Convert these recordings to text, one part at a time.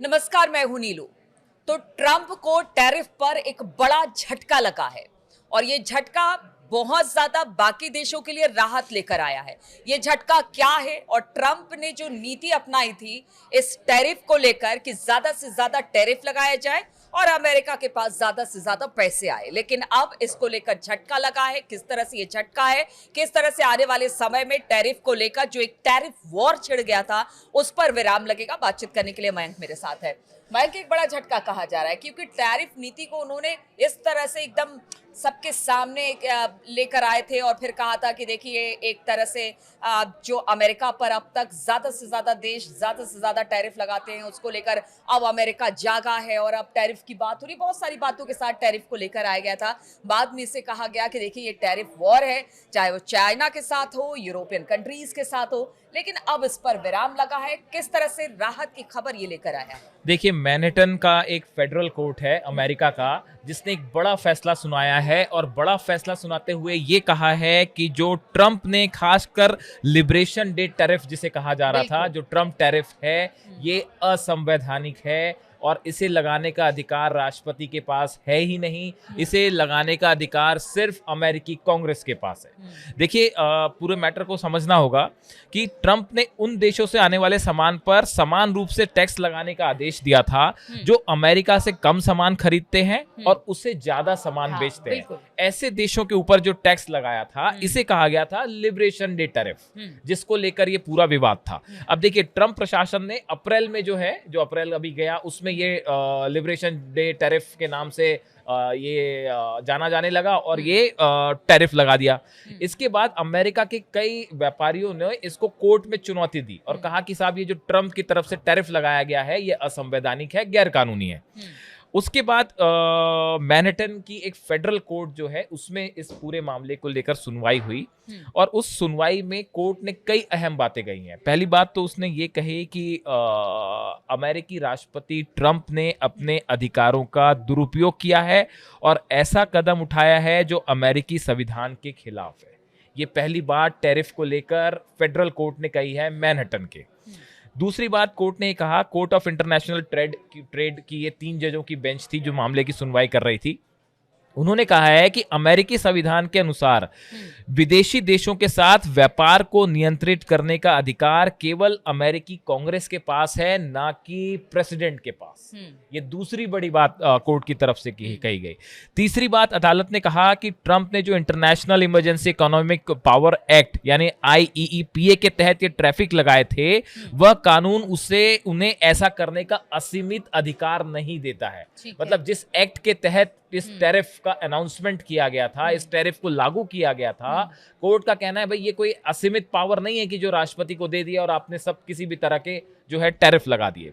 नमस्कार, मैं हूं नीलू। तो ट्रंप को टैरिफ पर एक बड़ा झटका लगा है और ये झटका बहुत ज्यादा बाकी देशों के लिए राहत लेकर आया है। ये झटका क्या है और ट्रंप ने जो नीति अपनाई थी इस टैरिफ को लेकर कि ज्यादा से ज्यादा टैरिफ लगाया जाए और अमेरिका के पास ज्यादा से ज्यादा पैसे आए, लेकिन अब इसको लेकर झटका लगा है। किस तरह से ये झटका है, किस तरह से आने वाले समय में टैरिफ को लेकर जो एक टैरिफ वॉर छिड़ गया था उस पर विराम लगेगा। बातचीत करने के लिए मयंक मेरे साथ है। मयंक, एक बड़ा झटका कहा जा रहा है क्योंकि टैरिफ नीति को उन्होंने इस तरह से एकदम सबके सामने लेकर आए थे और फिर कहा था कि देखिए एक तरह से जो अमेरिका पर अब तक ज्यादा से ज्यादा देश ज्यादा से ज्यादा टैरिफ लगाते हैं उसको लेकर अब अमेरिका जागा है और अब टैरिफ की बात हो रही। बहुत सारी बातों के साथ टैरिफ को लेकर आया गया था। बाद में इसे कहा गया कि देखिए ये टैरिफ वॉर है, चाहे वो चाइना के साथ हो, यूरोपियन कंट्रीज के साथ हो, लेकिन अब इस पर विराम लगा है। किस तरह से राहत की खबर ये लेकर आया है? देखिए, मैनहट्टन का एक फेडरल कोर्ट है अमेरिका का जिसने एक बड़ा फैसला सुनाया है और बड़ा फैसला सुनाते हुए ये कहा है कि जो ट्रंप ने खासकर लिबरेशन डे टैरिफ जिसे कहा जा रहा था, जो ट्रंप टैरिफ है, ये असंवैधानिक है और इसे लगाने का अधिकार राष्ट्रपति के पास है ही नहीं। इसे लगाने का अधिकार सिर्फ अमेरिकी कांग्रेस के पास है। देखिए, पूरे मैटर को समझना होगा कि ट्रंप ने उन देशों से आने वाले सामान पर समान रूप से टैक्स लगाने का आदेश दिया था जो अमेरिका से कम सामान खरीदते हैं और उससे ज्यादा सामान बेचते हैं। ऐसे देशों के ऊपर जो टैक्स लगाया था इसे कहा गया था लिबरेशन डे टैरिफ, जिसको लेकर ये पूरा विवाद था। अब देखिए, ट्रंप प्रशासन ने अप्रैल में जो अप्रैल अभी गया उसमें ये लिबरेशन डे टैरिफ के नाम से ये जाना जाने लगा और ये टैरिफ लगा दिया। इसके बाद अमेरिका के कई व्यापारियों ने इसको कोर्ट में चुनौती दी और कहा कि साहब ये जो ट्रंप की तरफ से टैरिफ लगाया गया है ये असंवैधानिक है, गैर कानूनी है। उसके बाद मैनहट्टन की एक फेडरल कोर्ट जो है उसमें इस पूरे मामले को लेकर सुनवाई हुई और उस सुनवाई में कोर्ट ने कई अहम बातें कही हैं। पहली बात तो उसने ये कही कि अमेरिकी राष्ट्रपति ट्रंप ने अपने अधिकारों का दुरुपयोग किया है और ऐसा कदम उठाया है जो अमेरिकी संविधान के खिलाफ है। ये पहली बात टैरिफ को लेकर फेडरल कोर्ट ने कही है मैनहट्टन के। दूसरी बात कोर्ट ने कहा, कोर्ट ऑफ इंटरनेशनल ट्रेड की ये 3 जजों की बेंच थी जो मामले की सुनवाई कर रही थी। उन्होंने कहा है कि अमेरिकी संविधान के अनुसार विदेशी देशों के साथ व्यापार को नियंत्रित करने का अधिकार केवल अमेरिकी कांग्रेस के पास है, ना कि प्रेसिडेंट के पास। ये दूसरी बड़ी बात कोर्ट की तरफ से कही गई। तीसरी बात, अदालत ने कहा कि ट्रंप ने जो international emergency economic power act यानी IEEPA के तहत ये ट्रैफिक लगाए थे, वह कानून उन्हें ऐसा करने का असीमित अधिकार नहीं देता है। मतलब जिस एक्ट के तहत इस टैरिफ का अनाउंसमेंट किया गया था, इस टैरिफ को लागू किया गया था, कोर्ट का कहना है भाई ये कोई असीमित पावर नहीं है कि जो राष्ट्रपति को दे दिया और आपने सब किसी भी तरह के जो है टैरिफ लगा दिए।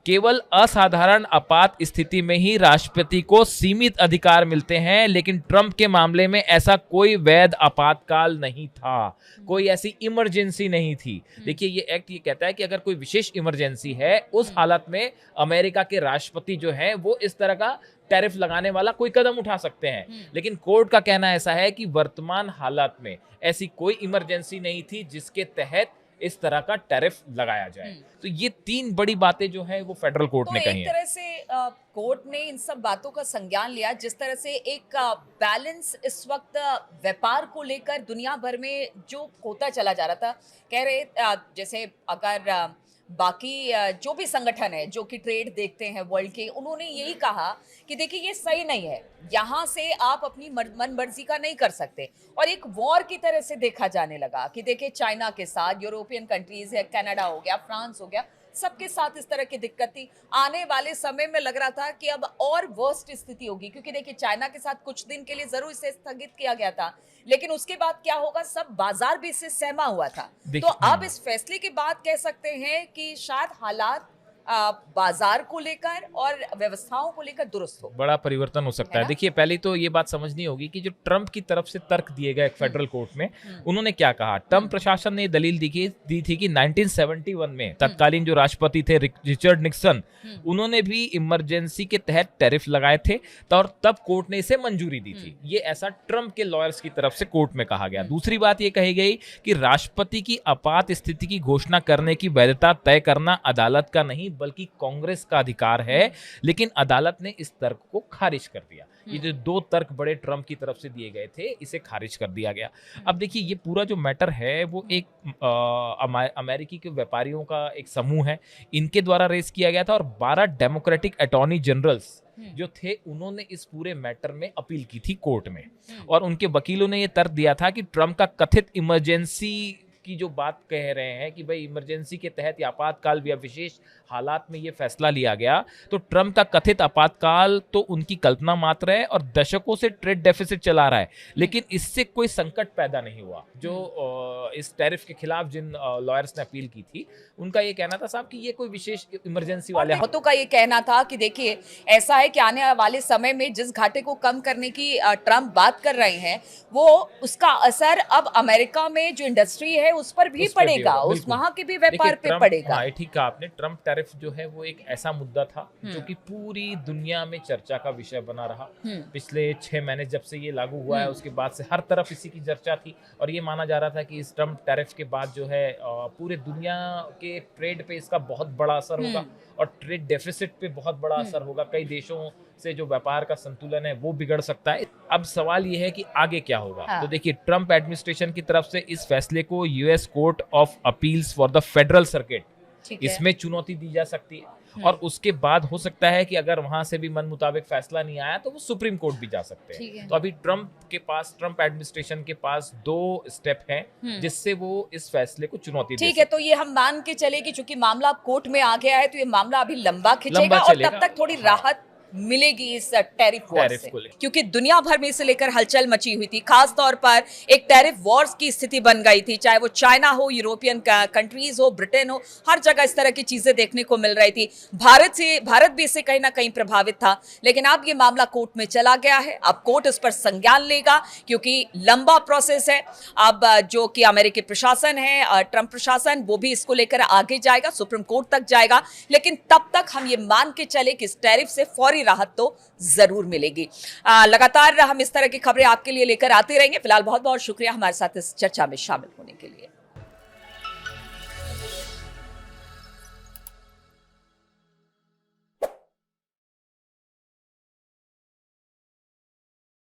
केवल असाधारण आपात स्थिति में ही राष्ट्रपति को सीमित अधिकार मिलते हैं, लेकिन ट्रंप के मामले में ऐसा कोई वैध आपातकाल नहीं था, कोई ऐसी इमरजेंसी नहीं थी। देखिए, ये एक्ट ये कहता है कि अगर कोई विशेष इमरजेंसी है उस हालत में अमेरिका के राष्ट्रपति जो है वो इस तरह का टैरिफ लगाने वाला कोई कदम उठा सकते हैं। लेकिन कोर्ट का कहना ऐसा है कि वर्तमान हालात में ऐसी कोई इमरजेंसी नहीं थी जिसके तहत इस तरह का टैरिफ लगाया जाए। तो ये 3 बड़ी बातें जो है वो फेडरल कोर्ट ने कही हैं। एक तरह से कोर्ट ने इन सब बातों का संज्ञान लिया। जिस तरह से एक बैलेंस इस वक्त व्यापार को लेकर दुनिया भर में जो खोता चला जा रहा था, कह रहे जैसे अगर बाकी जो भी संगठन है जो कि ट्रेड देखते हैं वर्ल्ड के, उन्होंने यही कहा कि देखिए ये सही नहीं है, यहाँ से आप अपनी मन मर्जी का नहीं कर सकते। और एक वॉर की तरह से देखा जाने लगा कि देखिए चाइना के साथ, यूरोपियन कंट्रीज है, कनाडा हो गया, फ्रांस हो गया, सबके साथ इस तरह की दिक्कत थी। आने वाले समय में लग रहा था कि अब और वर्स्ट स्थिति होगी, क्योंकि देखिए चाइना के साथ कुछ दिन के लिए जरूर इसे स्थगित किया गया था, लेकिन उसके बाद क्या होगा, सब बाजार भी इससे सहमा हुआ था। तो अब इस फैसले के बाद कह सकते हैं कि शायद हालात बाजार को लेकर और व्यवस्थाओं को लेकर दुरुस्त हो, बड़ा परिवर्तन हो सकता है। देखिए, पहले तो ये बात समझनी होगी कि जो ट्रंप की तरफ से तर्क दिए गए फेडरल कोर्ट में, उन्होंने क्या कहा। ट्रंप प्रशासन ने दलील दी थी कि 1971 में तत्कालीन जो राष्ट्रपति थे रिचर्ड निक्सन, उन्होंने भी इमरजेंसी के तहत टैरिफ लगाए थे और तब कोर्ट ने इसे मंजूरी दी थी। ये ऐसा ट्रंप के लॉयर्स की तरफ से कोर्ट में कहा गया। दूसरी बात ये कही गई कि राष्ट्रपति की आपात स्थिति की घोषणा करने की वैधता तय करना अदालत का नहीं बल्कि कांग्रेस का अधिकार है, लेकिन अदालत ने इस तर्क को खारिज कर दिया। ये जो 2 तर्क बड़े ट्रंप की तरफ से दिए गए थे, इसे खारिज कर दिया गया। अब देखिए, ये पूरा जो मैटर है वो एक अमेरिकी के व्यापारियों का एक समूह है, इनके द्वारा रेस किया गया था, और 12 डेमोक्रेटिक अटॉर्नी जनरल्स जो थे उन्होंने इस पूरे मैटर में अपील की थी कोर्ट में। और उनके वकीलों ने ये तर्क दिया था कि ट्रंप का कथित इमरजेंसी की जो बात कह रहे हैं कि भाई इमरजेंसी के तहत या आपातकाल या विशेष हालात में ये फैसला लिया गया, तो ट्रंप का कथित आपातकाल तो उनकी कल्पना मात्र है और दशकों से ट्रेड डेफिसिट चला रहा है, लेकिन इससे कोई संकट पैदा नहीं हुआ। जो इस टैरिफ के खिलाफ जिन लॉयर्स ने अपील की थी, उनका ये कहना था साहब कि ये कोई विशेष इमरजेंसी वाले बहुतों का ये कहना था कि देखिए, ऐसा है कि आने वाले समय में जिस घाटे को कम करने की ट्रंप बात कर रहे हैं, वो उसका असर अब अमेरिका में जो इंडस्ट्री है उस पर भी पड़ेगा, उस वहां के भी व्यापार पे पड़ेगा। हाँ, ठीक कहा आपने। ट्रंप टैरिफ जो है वो एक ऐसा मुद्दा था जो कि पूरी दुनिया में चर्चा का विषय बना रहा। पिछले 6 महीने जब से ये लागू हुआ है, उसके बाद से हर तरफ इसी की चर्चा थी, और ये माना जा रहा था कि इस ट्रंप टैरिफ के बाद जो है पूरे दुनिया के ट्रेड पे इसका बहुत बड़ा असर होगा और ट्रेड डेफिसिट पे बहुत बड़ा असर होगा। कई देशों से जो व्यापार का संतुलन है वो बिगड़ सकता है। अब सवाल ये है कि आगे क्या होगा। हाँ। तो देखिए, ट्रंप एडमिनिस्ट्रेशन की तरफ से इस फैसले को US court of appeals for the federal circuit, इसमें चुनौती दी जा सकती है, और उसके बाद हो सकता है कि अगर वहां से भी मन मुताबिक फैसला नहीं आया तो वो सुप्रीम कोर्ट भी जा सकते हैं। तो अभी ट्रंप एडमिनिस्ट्रेशन के पास 2 स्टेप हैं जिससे वो इस फैसले को चुनौती दे ठीक है, तो ये हम मान के चले कि चूंकि मामला कोर्ट में आ गया है, तो ये मामला अभी लंबा खिंचेगा और तब तक थोड़ी राहत मिलेगी इस टैरिफ वॉर से, क्योंकि दुनिया भर में इसे लेकर हलचल मची हुई थी। खास तौर पर एक टैरिफ वॉर्स की स्थिति बन गई थी, चाहे वो चाइना हो, यूरोपियन कंट्रीज हो, ब्रिटेन हो, हर जगह इस तरह की चीजें देखने को मिल रही थी। भारत भी इससे कहीं ना कहीं प्रभावित था, लेकिन अब ये मामला कोर्ट में चला गया है। अब कोर्ट इस पर संज्ञान लेगा, क्योंकि लंबा प्रोसेस है। अब जो कि अमेरिकी प्रशासन है, ट्रंप प्रशासन, वो भी इसको लेकर आगे जाएगा, सुप्रीम कोर्ट तक जाएगा। लेकिन तब तक हम ये मान के चले कि इस टैरिफ से फौरी राहत तो जरूर मिलेगी। लगातार हम इस तरह की खबरें आपके लिए लेकर आते रहेंगे। फिलहाल बहुत बहुत शुक्रिया हमारे साथ इस चर्चा में शामिल होने के लिए।